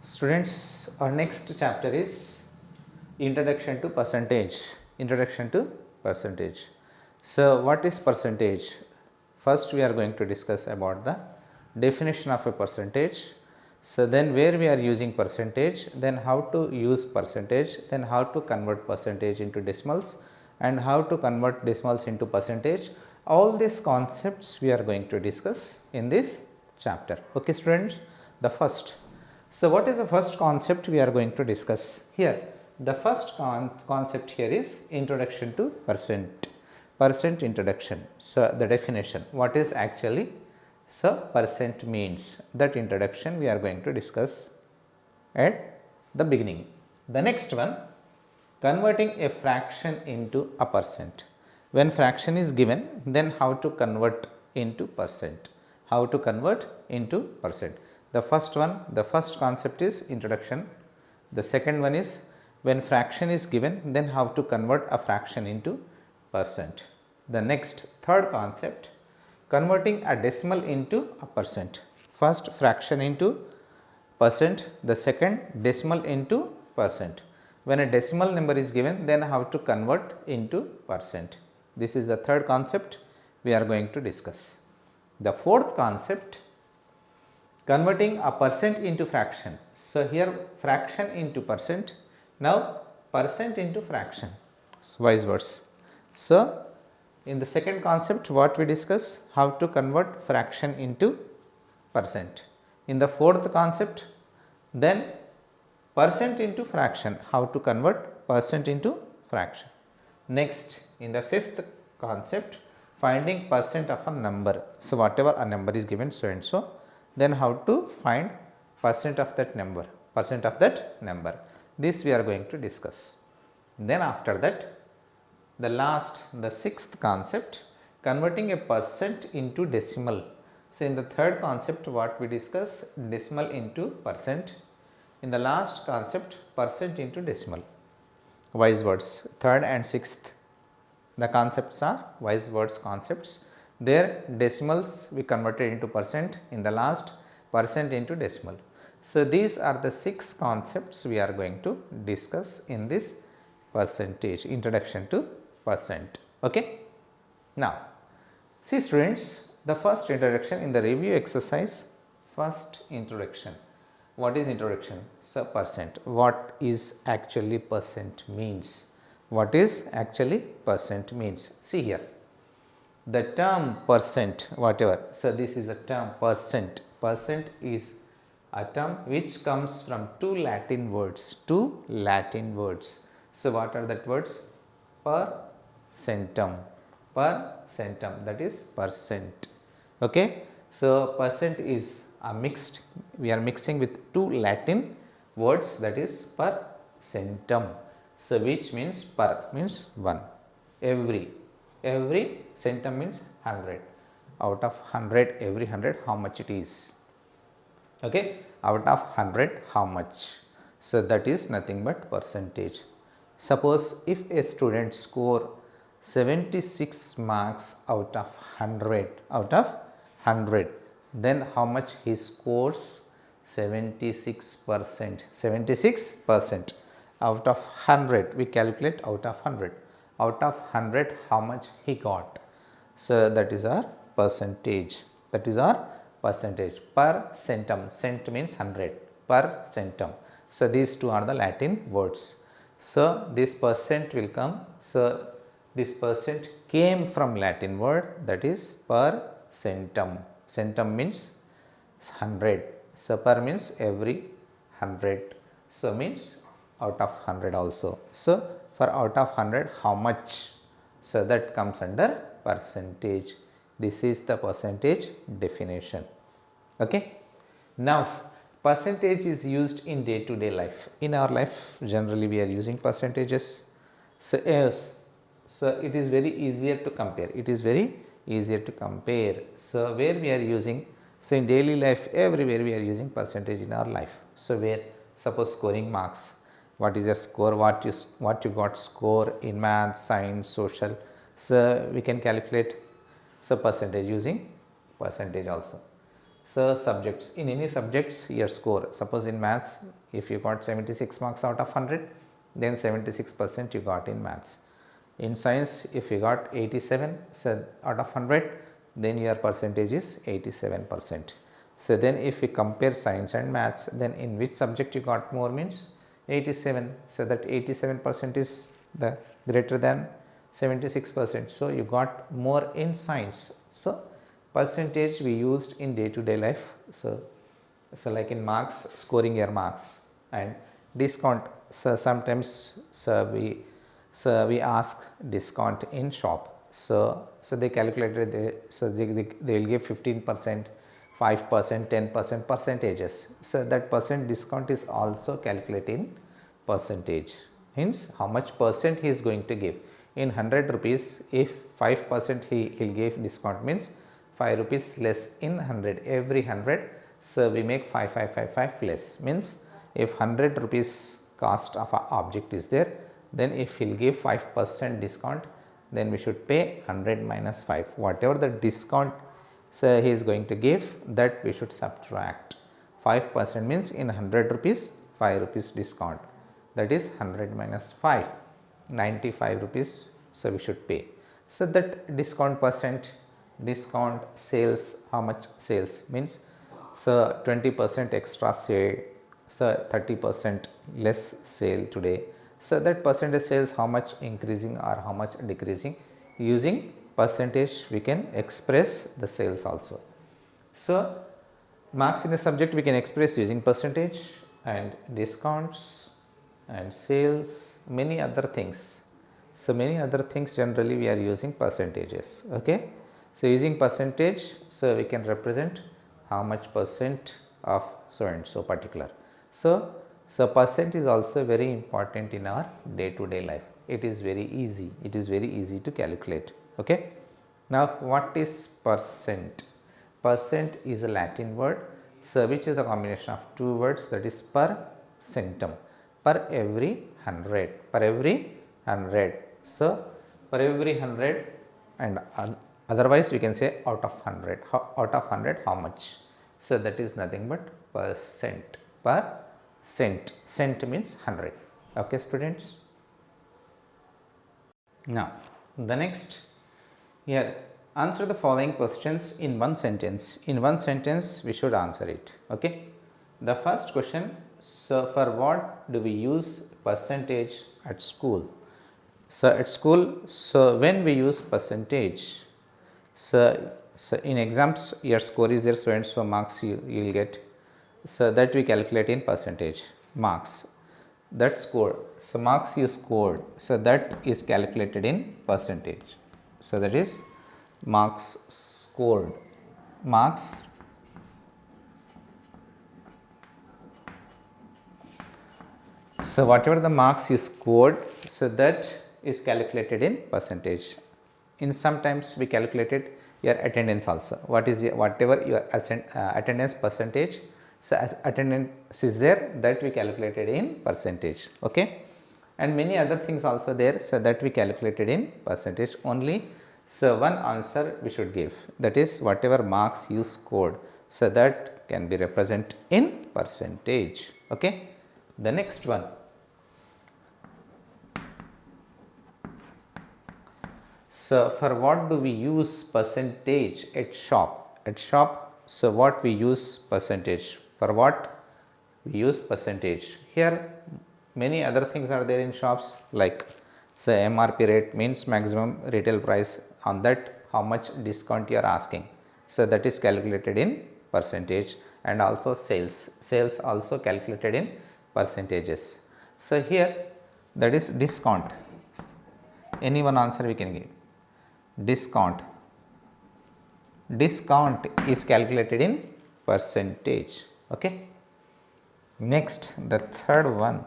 Students, our next chapter is Introduction to Percentage. Introduction to Percentage. So, what is percentage? First, we are going to discuss about the definition of a percentage. So, then where we are using percentage, then how to use percentage, then how to convert percentage into decimals and how to convert decimals into percentage. All these concepts we are going to discuss in this chapter. Okay, students, the first. So, what is the first concept we are going to discuss here? The first concept here is introduction to percent introduction. So, the definition, what is actually percent means, that introduction we are going to discuss at the beginning. The next one, converting a fraction into a percent. When fraction is given, then how to convert into percent, how to convert into percent. The first one, the first concept is introduction. The second one is when fraction is given, then how to convert a fraction into percent. The next, third concept, converting a decimal into a percent. First fraction into percent, the second decimal into percent. When a decimal number is given, then how to convert into percent. This is the third concept we are going to discuss. The fourth concept, converting a percent into fraction. So, here fraction into percent, now percent into fraction, vice versa. So, in the second concept what we discuss, how to convert fraction into percent. In the fourth concept, then percent into fraction, how to convert percent into fraction. Next, in the fifth concept, finding percent of a number. So, whatever a number is given so and so, then how to find percent of that number, this we are going to discuss. Then after that, the sixth concept, converting a percent into decimal. So, in the third concept what we discuss, decimal into percent. In the last concept, percent into decimal, vice versa. Third and sixth, the concepts are vice versa concepts. There decimals we converted into percent, in the last percent into decimal. So, these are the 6 concepts we are going to discuss in this percentage, introduction to percent. Okay. Now, see students, the first introduction in the review exercise, first introduction. What is introduction? So, percent. What is actually percent means? What is actually percent means? See here, the term percent, whatever. So, this is a term percent. Percent is a term which comes from two Latin words. So, what are that words? Per centum, that is percent. Okay. So, percent is a mixed, we are mixing with two Latin words, that is per centum. So, which means per means 1, every centum means 100, out of 100, every 100 how much it is. Okay, out of 100 how much. So, that is nothing but percentage. Suppose if a student score 76 marks out of 100, then how much he scores? 76%. Out of 100, we calculate out of 100. Out of 100, how much he got? So, that is our percentage. Per centum. Cent means 100. Per centum. So, these two are the Latin words. So, this percent will come. So, this percent came from Latin word, that is per centum. Centum means 100. So, per means every 100. So, means out of 100 also. So, for out of 100 how much? So, that comes under percentage. This is the percentage definition. Okay. Now, percentage is used in day to day life. In our life generally we are using percentages. So, it is very easier to compare. So, where we are using, so in daily life everywhere we are using percentage in our life. So, where suppose scoring marks, what is your score, what you got score in math, science, social. So, we can calculate percentage using percentage also. So subjects, in any subjects your score, suppose in maths if you got 76 marks out of 100, then 76% you got in maths. In science if you got 87 out of 100, then your percentage is 87%. So then if we compare science and maths, then in which subject you got more means 87. So that 87% is the greater than 76%. So you got more in science. So percentage we used in day to day life. So like in marks, scoring your marks, and discount. So sometimes we ask discount in shop. So they calculated they will give 15%, 5%, 10% percentages. So that percent discount is also calculated in percentage. Hence how much percent he is going to give. In 100 rupees, if 5% he will give discount means 5 rupees less in 100, every 100. So we make 5 less, means if 100 rupees cost of a object is there, then if he will give 5% discount, then we should pay 100 minus 5. Whatever the discount so he is going to give, that we should subtract. 5% means in 100 rupees, 5 rupees discount, that is 100 minus 5, 95 rupees. So we should pay. So that discount percent, discount sales, how much sales means, so 20% extra sale, so 30% less sale today. So that percentage sales how much increasing or how much decreasing, using percentage we can express the sales also. So marks in a subject we can express using percentage and discounts and sales, many other things. So many other things generally we are using percentages. Okay. So using percentage, so we can represent how much percent of so and so particular. So percent is also very important in our day to day life. It is very easy. It is very easy to calculate. Okay. Now what is percent? Percent is a Latin word, so which is a combination of two words, that is per centum, per every 100, per every 100. So per every 100, and otherwise we can say out of 100. Out of 100 how much? So that is nothing but percent, per cent. Cent means 100. Okay students. Now the next, here answer the following questions in one sentence. In one sentence we should answer it. Okay. The first question, so for what do we use percentage at school? So at school, so when we use percentage, so in exams your score is there, so and so marks you will get, so that we calculate in percentage. Marks, that score, so marks you scored, so that is calculated in percentage. So that is marks scored, marks so whatever the marks you scored, so that is calculated in percentage. In sometimes we calculated your attendance also. What is whatever your attendance percentage, so as attendance is there, that we calculated in percentage. Okay. And many other things also there, so that we calculated in percentage only. So one answer we should give, that is whatever marks you scored, so that can be represented in percentage. Okay. The next one, so for what do we use percentage at shop? At shop, so what we use percentage, for what we use percentage? Here many other things are there in shops, like say MRP rate means maximum retail price, on that how much discount you are asking, so that is calculated in percentage. And also sales also calculated in percentages. So here that is discount, any one answer we can give. Discount is calculated in percentage. Okay. Next, the third one,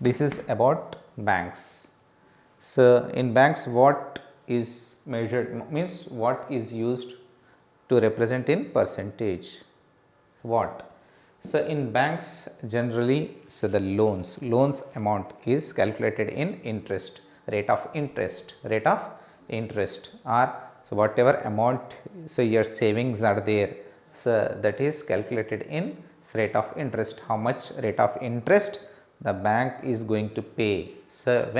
this is about banks. So in banks what is measured, means what is used to represent in percentage, what? So in banks generally, so the loans amount is calculated in interest, rate of interest, or so whatever amount, so your savings are there, So that is calculated in rate of interest. How much rate of interest the bank is going to pay. So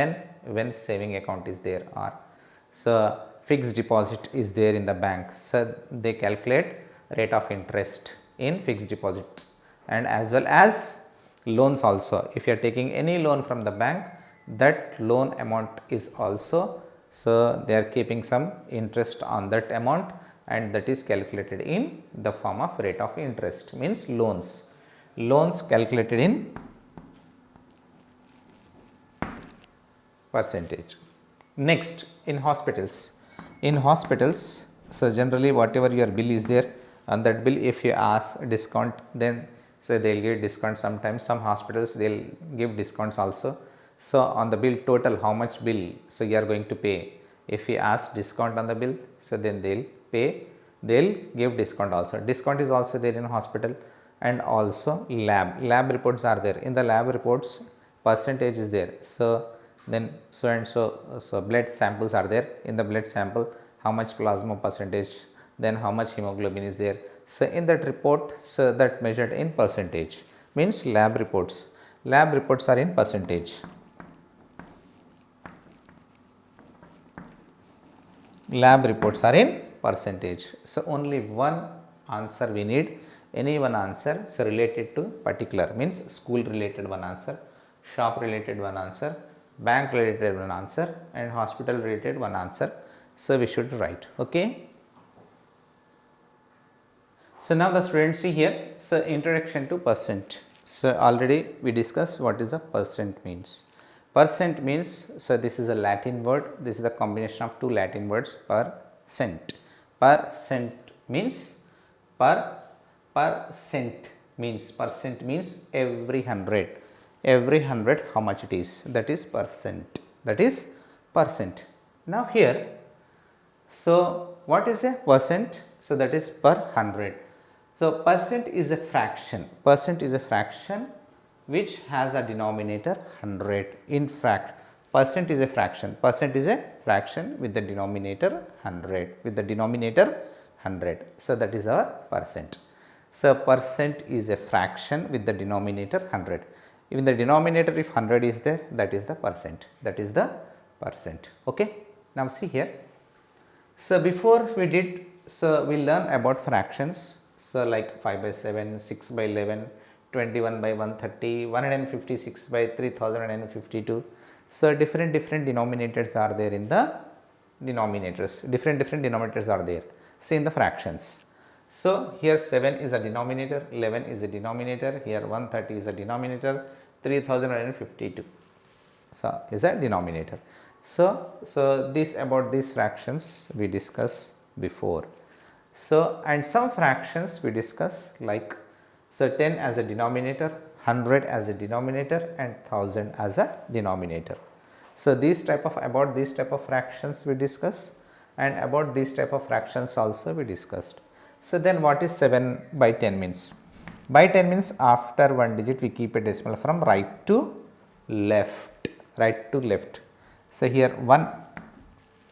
when saving account is there, or so fixed deposit is there in the bank, so they calculate rate of interest in fixed deposits, and as well as loans also. If you are taking any loan from the bank, that loan amount is also, so they are keeping some interest on that amount, and that is calculated in the form of rate of interest, means loans calculated in percentage. Next, in hospitals, so generally whatever your bill is there, on that bill if you ask discount, then so they will give discount. Sometimes some hospitals they will give discounts also. So on the bill total, how much bill so you are going to pay, if you ask discount on the bill, so then they will pay, they will give discount also. Discount is also there in hospital. And also lab reports are there. In the lab reports, percentage is there. So then so and so blood samples are there. In the blood sample, how much plasma percentage, then how much hemoglobin is there. So in that report, so that measured in percentage, means lab reports are in percentage. Lab reports are in percentage. So only one answer we need, any one answer, so related to particular, means school related one answer, shop related one answer, bank related one answer, and hospital related one answer. So we should write. Okay. So now the students see here, so introduction to percent. So already we discussed what is a percent means. Percent means, so this is a Latin word, this is the combination of two Latin words, per cent. Per cent means per cent means every 100 how much it is, that is percent, that is percent. Now here, so what is a percent? So that is per 100. So percent is a fraction, which has a denominator 100. In fact, percent is a fraction with the denominator 100, so that is our percent. So percent is a fraction with the denominator 100. Even the denominator, if 100 is there, that is the percent, okay. Now see here, so before we did, so we learn about fractions, so like 5 by 7, 6 by 11, 21 by 130, 156 by 3052. So different denominators are there in the denominators, different denominators are there. See in the fractions, so here 7 is a denominator, 11 is a denominator, here 130 is a denominator, 3052 so is a denominator. So this about these fractions we discussed before. So and some fractions we discuss, like so 10 as a denominator, 100 as a denominator, and 1000 as a denominator. So about these type of fractions we discuss, and about these type of fractions also we discussed. So then what is 7 by 10 means? By 10 means after one digit we keep a decimal from right to left. So here one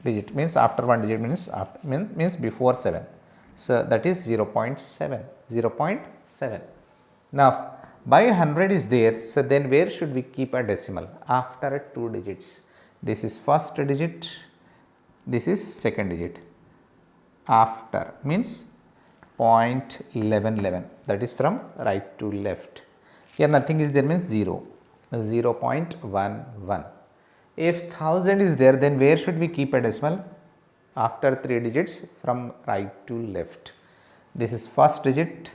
digit means after one digit means before 7. So that is 0.7. Now by 100 is there, so then where should we keep a decimal? After two digits. This is first digit, this is second digit. After means 0.1111, that is from right to left. Here nothing is there means 0.11. If 1000 is there, then where should we keep a decimal? After three digits from right to left. This is first digit,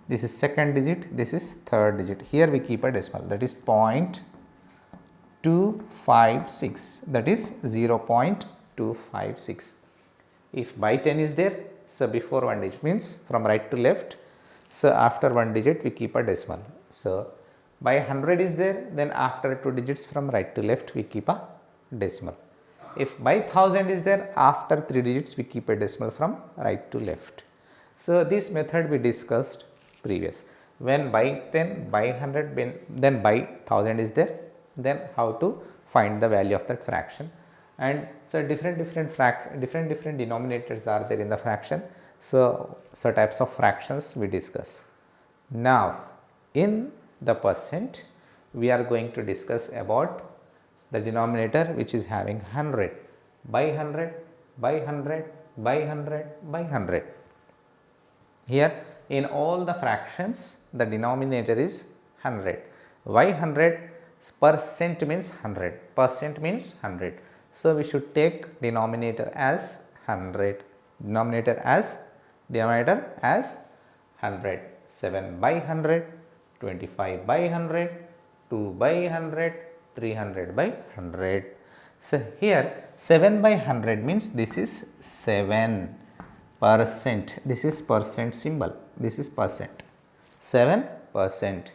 this is second digit, this is third digit. Here we keep a decimal, that is 0.256, that is 0.256. If by 10 is there, so before one digit means from right to left, so after one digit we keep a decimal. So by 100 is there, then after two digits from right to left we keep a decimal. If by 1000 is there, after three digits we keep a decimal from right to left. So this method we discussed previous. When by 10, by 100, then by 1000 is there, then how to find the value of that fraction. And so different denominators are there in the fraction. So types of fractions we discuss. Now in the percent we are going to discuss about the denominator which is having 100 by 100 by 100 by 100 by 100. Here in all the fractions the denominator is 100. Why 100? Percent means 100, percent means 100. So we should take denominator as 100, denominator as 100, 7 by 100, 25 by 100, 2 by 100, 300 by 100. So here 7 by 100 means this is 7%, this is percent symbol, this is percent, 7%.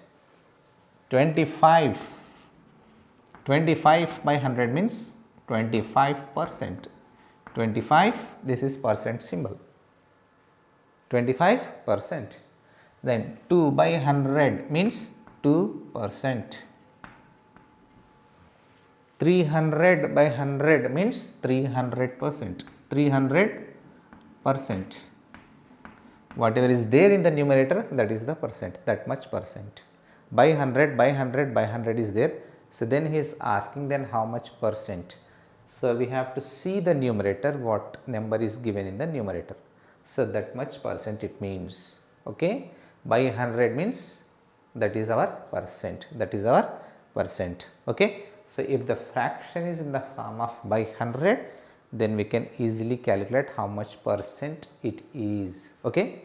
25 by 100 means 25%, 25, this is percent symbol, 25%. Then 2 by 100 means 2%, 300 by 100 means 300%, 300%. Whatever is there in the numerator, that is the percent, that much percent. By 100 by 100 by 100 is there. So then he is asking then how much percent. So we have to see the numerator, what number is given in the numerator. So that much percent it means. Okay, by 100 means that is our percent, that is our percent. Okay, so if the fraction is in the form of by 100, then we can easily calculate how much percent it is. Okay,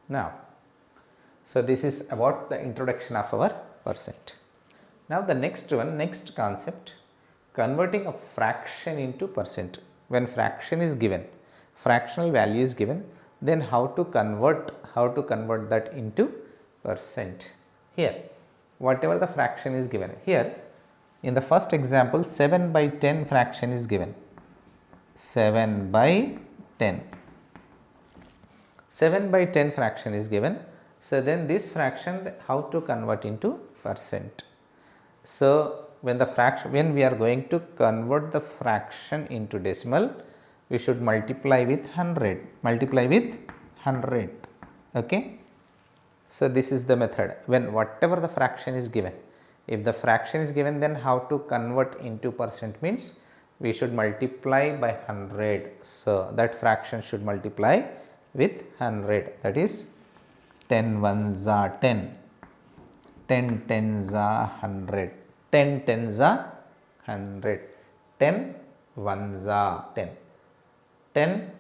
now so this is about the introduction of our percent. Now the next one, next concept, converting a fraction into percent. When fraction is given, fractional value is given, then how to convert that into percent. Here whatever the fraction is given, here in the first example 7 by 10 fraction is given, 7 by 10, 7 by 10 fraction is given. So then this fraction how to convert into percent. So when we are going to convert the fraction into decimal, we should multiply with 100, multiply with 100. Okay, so this is the method. When whatever the fraction is given, if the fraction is given, then how to convert into percent means we should multiply by 100. So that fraction should multiply with 100, that is 10 ones are 10, 10 tens are 100, 10 tens are 100, 10 ones are 10, 10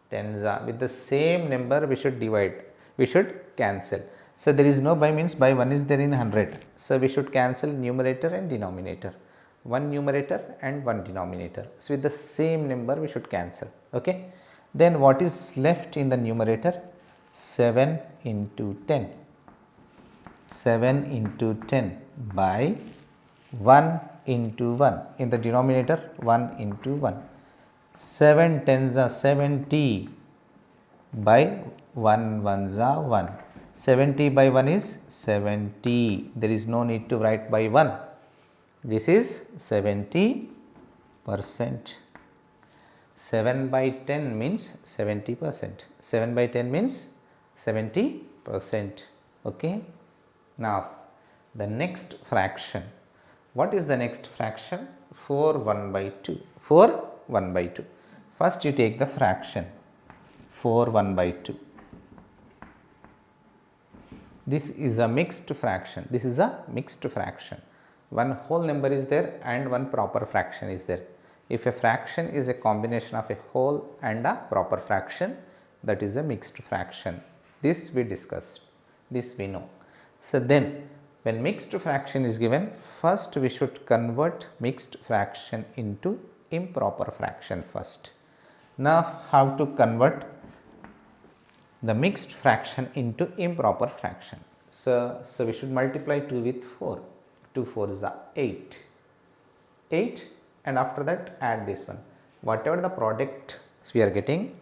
tens are, with the same number we should divide, we should cancel. So there is no by, means by 1 is there in 100. So we should cancel numerator and denominator, one numerator and one denominator. So with the same number we should cancel. Okay, then what is left in the numerator? 7 into 10, 7 into 10 by 1 into 1, in the denominator 1 into 1, 7 tens are 70 by 1 ones are 1, 70 by 1 is 70, there is no need to write by 1, this is 70%. 7 by 10 means 70%, 7 by 10 means 70%. Okay, now the next fraction, what is the next fraction? 4 1 by 2, 4 1 by 2. First you take the fraction 4 1 by 2. This is a mixed fraction, this is a mixed fraction, one whole number is there and one proper fraction is there. If a fraction is a combination of a whole and a proper fraction, that is a mixed fraction. This we discussed, this we know. So then when mixed fraction is given, first we should convert mixed fraction into improper fraction first. Now how to convert the mixed fraction into improper fraction? So we should multiply 2 with 4, 2 4s are 8, 8, and after that add this one, whatever the product we are getting,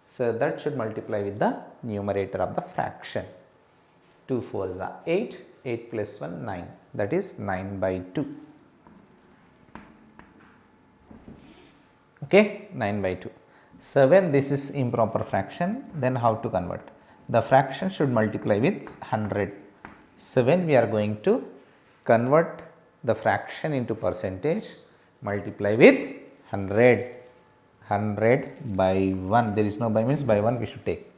so that should multiply with the numerator of the fraction. 2 4s are 8, 8 plus 1 9, that is 9 by 2. Okay, 9 by 2. So, when this is improper fraction, then how to convert? The fraction should multiply with 100. So, when we are going to convert the fraction into percentage, multiply with 100. 100 by 1, there is no by, means by 1 we should take.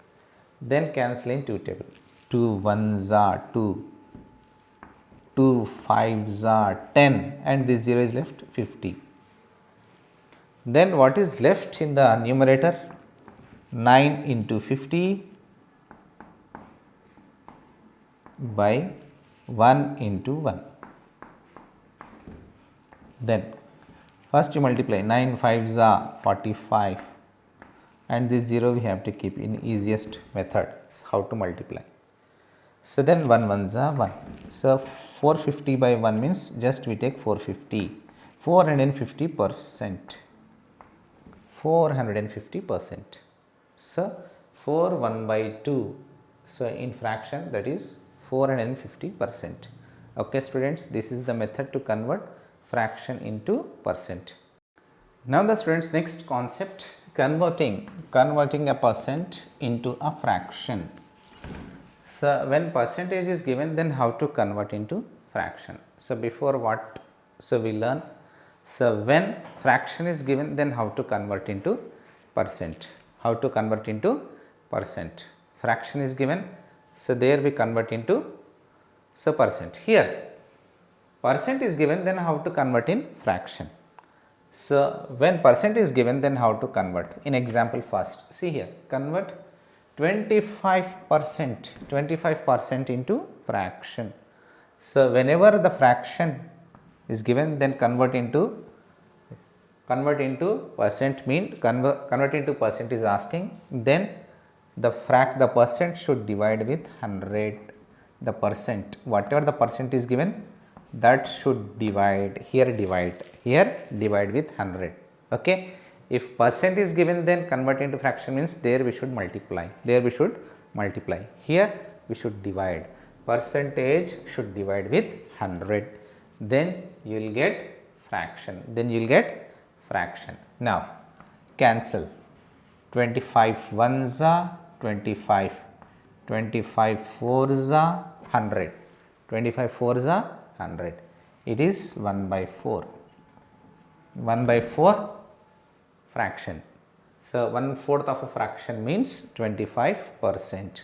Then cancel in 2 table. 2 1s are 2, 2 5s are 10, and this 0 is left 50. Then what is left in the numerator? 9 into 50 by 1 into 1. Then first you multiply, 9 5s are 45, and this 0 we have to keep in easiest method. So, how to multiply? So, then 1 1s are 1. So, 450 by 1 means just we take 450, 450%. 450%. So, 4 1 by 2. So, in fraction, that is 450%. Okay, students, this is the method to convert fraction into percent. Now, the students, next concept, converting a percent into a fraction. So, when percentage is given, then how to convert into fraction. So, before what? So, we learn. So, when fraction is given, then how to convert into percent. How to convert into percent. Fraction is given. So, there we convert into percent. Here percent is given, then how to convert in fraction. So, when percent is given, then how to convert? In example first, see here, convert 25% into fraction. So, whenever the fraction is given, then convert into percent, mean convert into percent is asking, then the percent should divide with 100. The percent, whatever the percent is given, that should divide with 100. Okay. If percent is given, then convert into fraction means there we should multiply. Here we should divide. Percentage should divide with 100. Then you will get fraction. Now, cancel. 25 1s are 25. 25 4s are 100. 25 4s are 100. It is 1 by 4. 1 by 4 fraction. So, 1/4 of a fraction means 25%.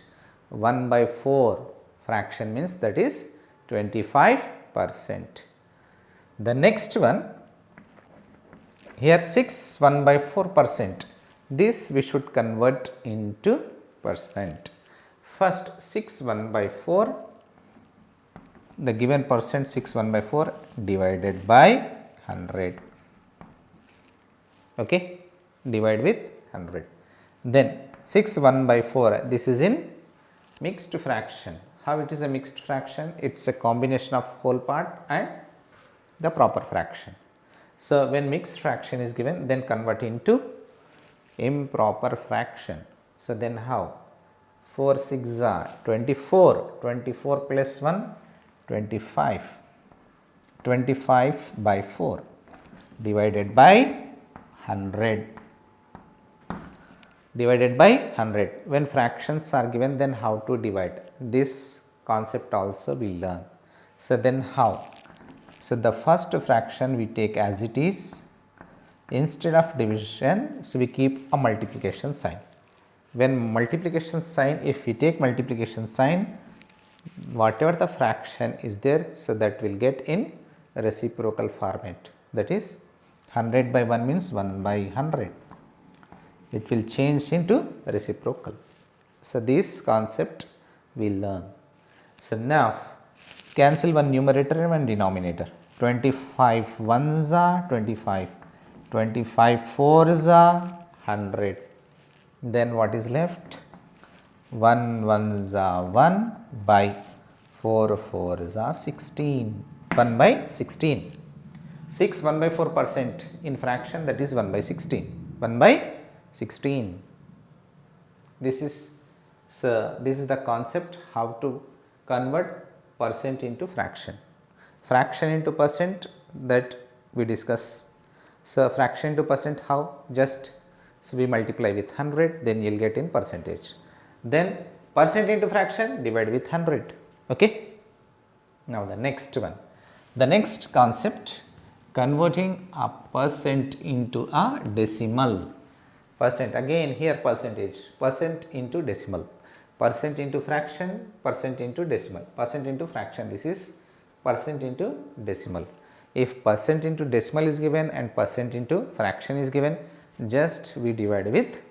1 by 4 fraction means that is 25%. The next one, here 6 1 by 4%. This we should convert into percent. First 6 1 by 4, the given percent 6 1 by 4 divided by 100. Okay, divide with 100. Then 6 1 by 4, this is in mixed fraction. How it is a mixed fraction? It is a combination of whole part and the proper fraction. So, when mixed fraction is given, then convert into improper fraction. So, then how? 4 6 are 24, 24 plus 1 25, 25 by 4 divided by 100. When fractions are given, then how to divide? This concept also we learn. So, then how? So, the first fraction we take as it is, instead of division, so we keep a multiplication sign. When multiplication sign, if we take multiplication sign, whatever the fraction is there, so that will get in reciprocal format, that is 100 by 1 means 1 by 100. It will change into reciprocal. So, this concept we learn. So, now cancel one numerator and one denominator. 25 1s are 25, 25 4s are 100. Then what is left? 1 1s are 1 by 4 4s are 16. 1 by 16. 6 1 by 4% in fraction, that is 1 by 16. 1 by 16. This is the concept how to convert percent into fraction. Fraction into percent, that we discuss. So, fraction into percent how? Just So, we multiply with 100, then you will get in percentage. Then percent into fraction, divide with 100. Okay. Now, the next one, the next concept, converting a percent into a decimal. Percent, again here percentage, percent into decimal, percent into fraction, percent into decimal, percent into fraction, this is percent into decimal. If percent into decimal is given and percent into fraction is given, just we divide with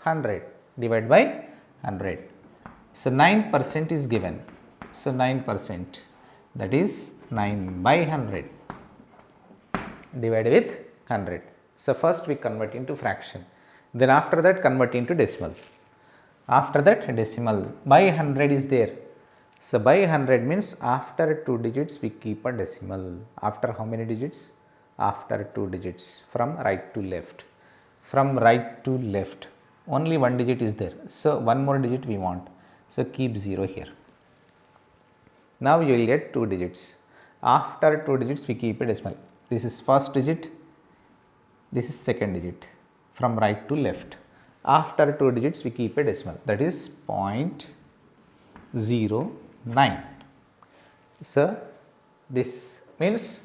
100, divide by 100. So, 9% is given. So, 9%, that is 9 by 100, divide with 100. So, first we convert into fraction, then after that convert into decimal. After that decimal by 100 is there. So, by 100 means after 2 digits we keep a decimal. After how many digits? After 2 digits, from right to left. From right to left, only 1 digit is there. So, 1 more digit we want. So, keep 0 here. Now, you will get 2 digits. After 2 digits we keep a decimal. This is first digit, this is second digit, from right to left. After 2 digits we keep a decimal, that is 0.09. So, this means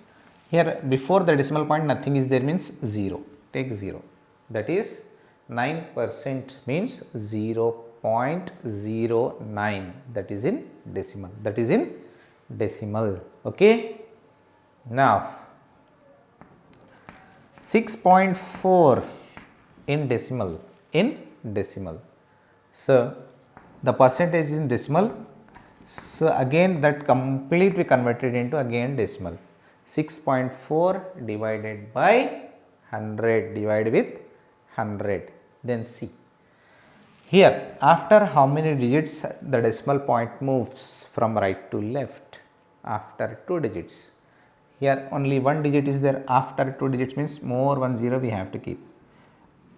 here before the decimal point nothing is there, means 0, take 0, that is 9% means 0.09, that is in decimal, that is in decimal. Okay. Now, 6.4 in decimal, So, the percentage is in decimal. So, again that complete we converted into again decimal. 6.4 divided by 100, divide with 100, then see. Here after how many digits the decimal point moves from right to left? After 2 digits. Here only 1 digit is there, after 2 digits means more 1 0 we have to keep.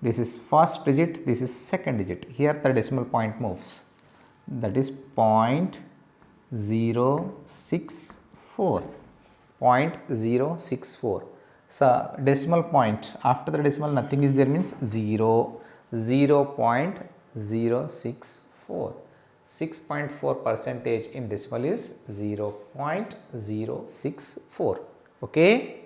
This is first digit, this is second digit. Here the decimal point moves, that is 0.064, 0.064. So, decimal point, after the decimal nothing is there, means 0.064. 6.4 percentage in decimal is 0.064. Okay.